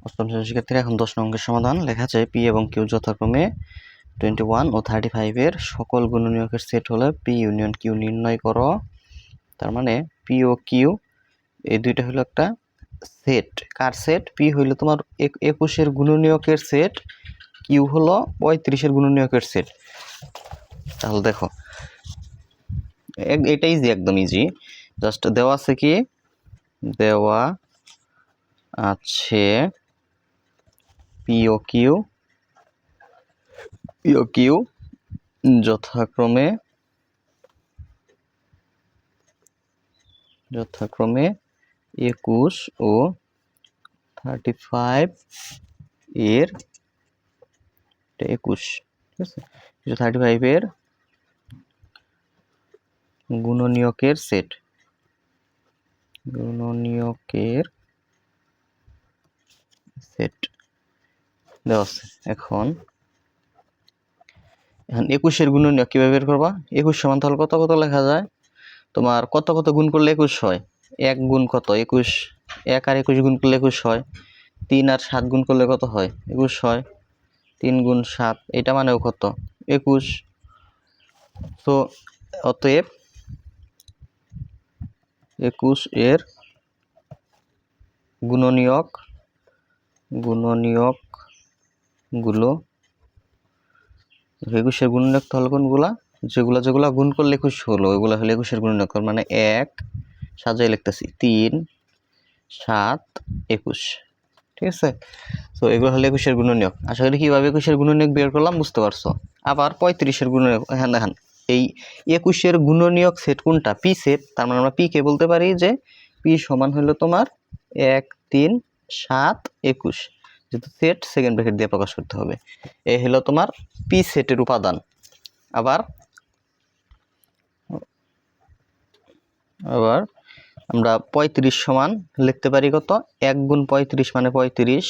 অষ্টম শ্রেণীর শিক্ষার্থীরা এখন 10 নং অঙ্কের সমাধান। লেখা আছে পি এবং কিউ যথাক্রমে 21 ও 35 এর সকল গুণনীয়কের সেট হলে পি ইউনিয়ন কিউ নির্ণয় করো। তার মানে পি ও কিউ এই দুইটা হলো একটা সেট। কার সেট? পি হইলো তোমার 21 এর গুণনীয়কের সেট, কিউ হলো 35 এর গুণনীয়কের সেট। তাহলে দেখো এটা ইজি, একদম ইজি। জাস্ট দেওয়া আছে কি, দেওয়া আছে পি ও কিউ যথাক্রমে 21 ও 35 এর 21, ঠিক আছে, 35 এর গুণনীয়কের সেট, দেওয়া আছে। এখন 21 এর গুণনীয়ক কিভাবে বের করবা? 21 সমান তাহলে কত কত লেখা যায়? তোমার কত কত গুণ করলে 21 হয়? 1 গুণ কত? 21। 1 আর 21 গুণ করলে 21 হয়। 3 আর 7 গুণ করলে কত হয়? 21 হয়। 3 গুণ 7, এটা মানেও কত? 21। তো অতএব 21 এর গুণনীয়ক গুলো, 21 এর গুণনীয়ক তাহলে কোনগুলা? যেগুলা গুণ করলে 21 হলো ওইগুলা হলো 21 এর গুণনীয়ক। মানে 1 সাজাই লিখতেছি, 3 7 21, ঠিক আছে। তো এগুলো হলো 21 এর গুণনীয়ক। আশা করি কিভাবে 21 এর গুণনীয়ক বের করলাম বুঝতে পারছো। আবার 35 এর গুণনীয়ক, হ্যাঁ দেখেন এই 21 এর গুণনীয়ক সেট কোনটা? P set. তার মানে আমরা পি কে বলতে পারি যে পি সমান হলো তোমার 1 3 7 21, যেহেতু সেট সেকেন্ড ব্র্যাকেট দিয়ে প্রকাশ করতে হবে। এই হলো তোমার পি সেটের উপাদান। আবার আমরা 35 সমান লিখতে পারি কত? 1 গুণ 35 মানে 35,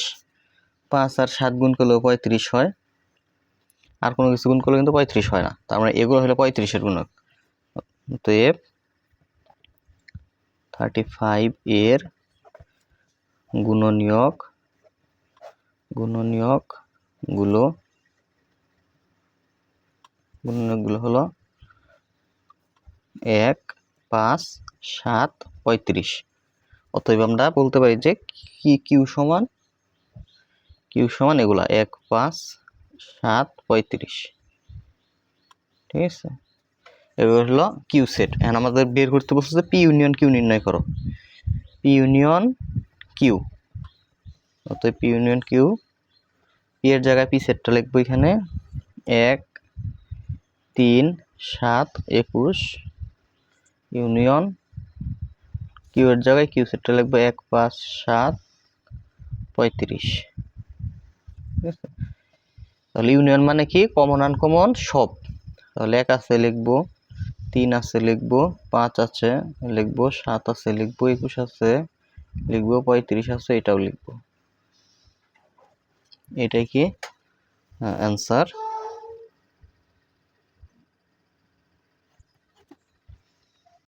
5 আর 7 গুণ করলেও 35 হয়, আর কোনো কিছু গুণ করলে কিন্তু 35 হয় না। তার মানে এগুলো হলো 35 এর গুণক। তো 35 এর গুণনীয়কগুলো হলো 1 5 7 35। অতএব আমরা বলতে পারি যে কিউ সমান এগুলা 1 5 7 35, ঠিক আছে। এগুলো হলো কিউ সেট। এখন আমাদের বের করতে বলছে যে পি ইউনিয়ন কিউ নির্ণয় করো। পি ইউনিয়ন কিউ, অতএব পি ইউনিয়ন কিউ, পি এর জায়গায় পি সেটটা লিখবো এখানে 1 3 7 21 ইউনিয়ন কিউ এর জায়গায় কিউ সেটটা লিখবো 1 5 7 35, ঠিক আছে। তাহলে ইউনিয়ন মানে কি? কমন আনকমন সব। তাহলে 1 আছে লিখবো, 3 আছে লিখবো, 5 আছে লিখবো, 7 আছে লিখবো, 21 আছে লিখবো, 35 আছে এটাও লিখবো। এটাই কি অ্যান্সার।